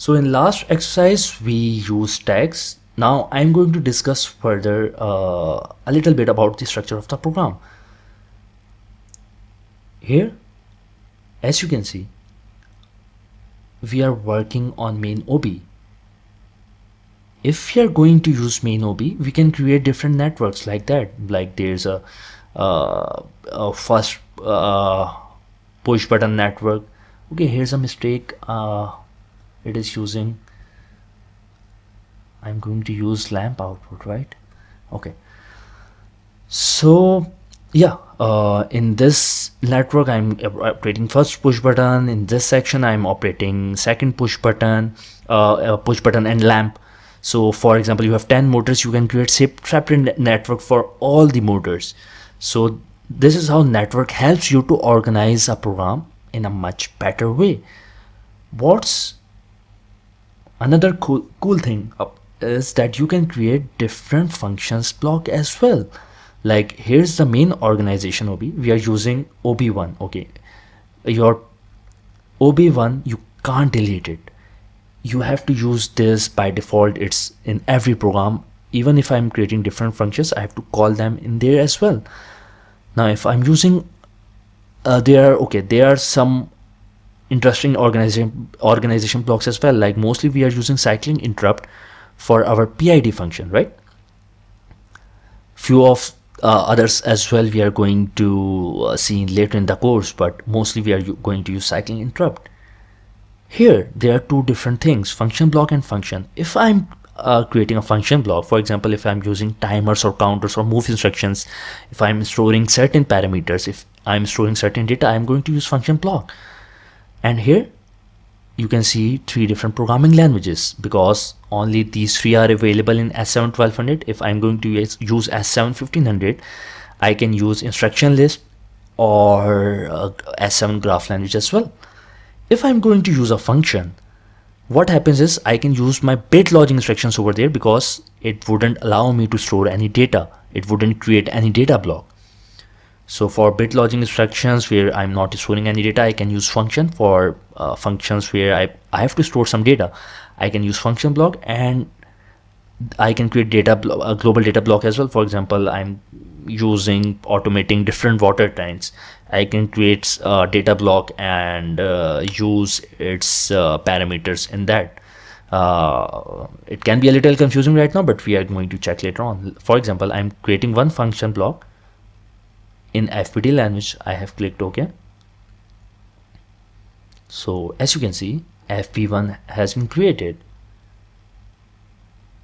So in last exercise we used tags. Now I'm going to discuss further a little bit about the structure of the program. Here, as you can see, we are working on main OB. If we are going to use main OB, we can create different networks like that. Like there's a first push button network. Okay, here's a mistake. It is using, I'm going to use lamp output, right? Okay, so yeah, in this network I'm operating first push button. In this section I'm operating second push button and lamp. So for example, you have 10 motors, you can create separate network for all the motors. So this is how network helps you to organize a program in a much better way. What's another cool thing is that you can create different functions block as well. Like here's the main organization OB. We are using OB1. Okay, your OB1, you can't delete it. You have to use this by default. It's in every program. Even if I'm creating different functions, I have to call them in there as well. Now if I'm using there are some interesting organization blocks as well. Like mostly we are using cycling interrupt for our PID function, right? Few of others as well we are going to see later in the course, but mostly we are going to use cycling interrupt. Here there are two different things, function block and function. If I'm creating a function block, for example, if I'm using timers or counters or move instructions, if I'm storing certain parameters, if I'm storing certain data, I'm going to use function block. And here you can see three different programming languages, because only these three are available in S7 1200. If I'm going to use S7 1500, I can use instruction list or S7 graph language as well. If I'm going to use a function, what happens is I can use my bit lodging instructions over there, because it wouldn't allow me to store any data. It wouldn't create any data block. So for bit lodging instructions where I'm not storing any data, I can use function. For functions where I have to store some data, I can use function block, and I can create a global data block as well. For example, I'm using automating different water tanks. I can create a data block and use its parameters in that. It can be a little confusing right now, but we are going to check later on. For example, I'm creating one function block in FPD language. I have clicked OK. So as you can see, FP1 has been created,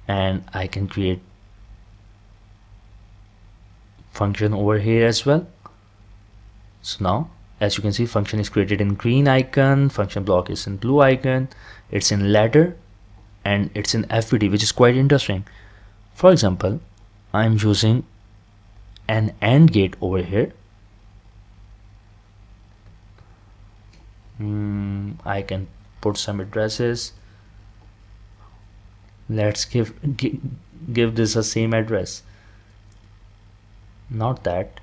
and I can create function over here as well. So now as you can see, function is created in green icon, function block is in blue icon, it's in ladder, and it's in FPD, which is quite interesting. For example, I'm using an AND gate over here. I can put some addresses. Let's give this a same address. Not that.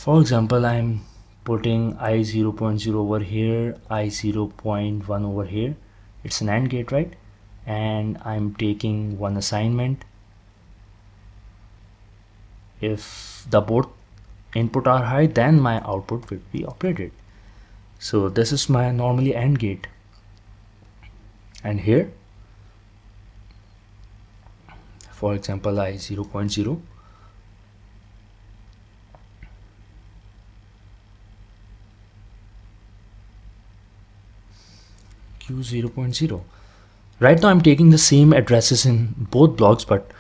For example, I'm putting I 0.0 over here, I 0.1 over here. It's an AND gate, right? And I'm taking one assignment. If the both input are high, then my output will be operated. So this is my normally AND gate. And here, for example, I 0.0, Q 0.0. Right now I'm taking the same addresses in both blocks, but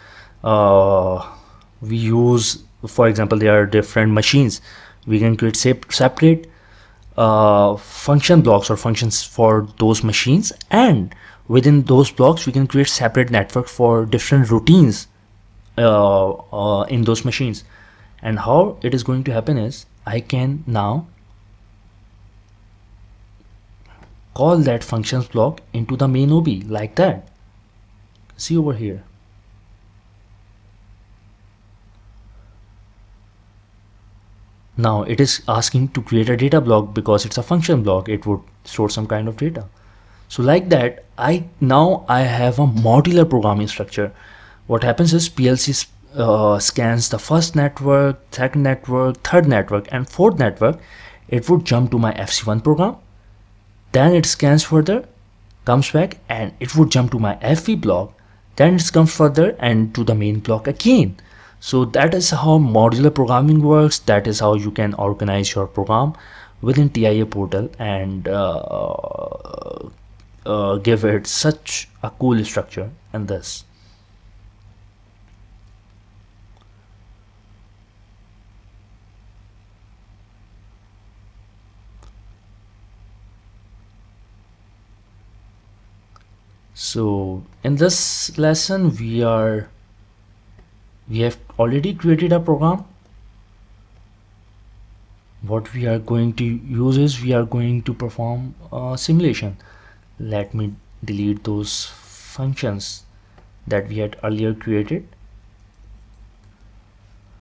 we use, for example, there are different machines. We can create separate function blocks or functions for those machines, and within those blocks we can create separate network for different routines in those machines. And how it is going to happen is I can now call that functions block into the main OB like that. See over here. Now it is asking to create a data block because it's a function block. It would store some kind of data. So like that, I have a modular programming structure. What happens is PLC scans the first network, second network, third network, and fourth network. It would jump to my FC1 program. Then it scans further, comes back, and it would jump to my FB block. Then it comes further and to the main block again. So that is how modular programming works. That is how you can organize your program within TIA Portal and give it such a cool structure. And this. So in this lesson we have already created a program. What we are going to use is we are going to perform a simulation. Let me delete those functions that we had earlier created.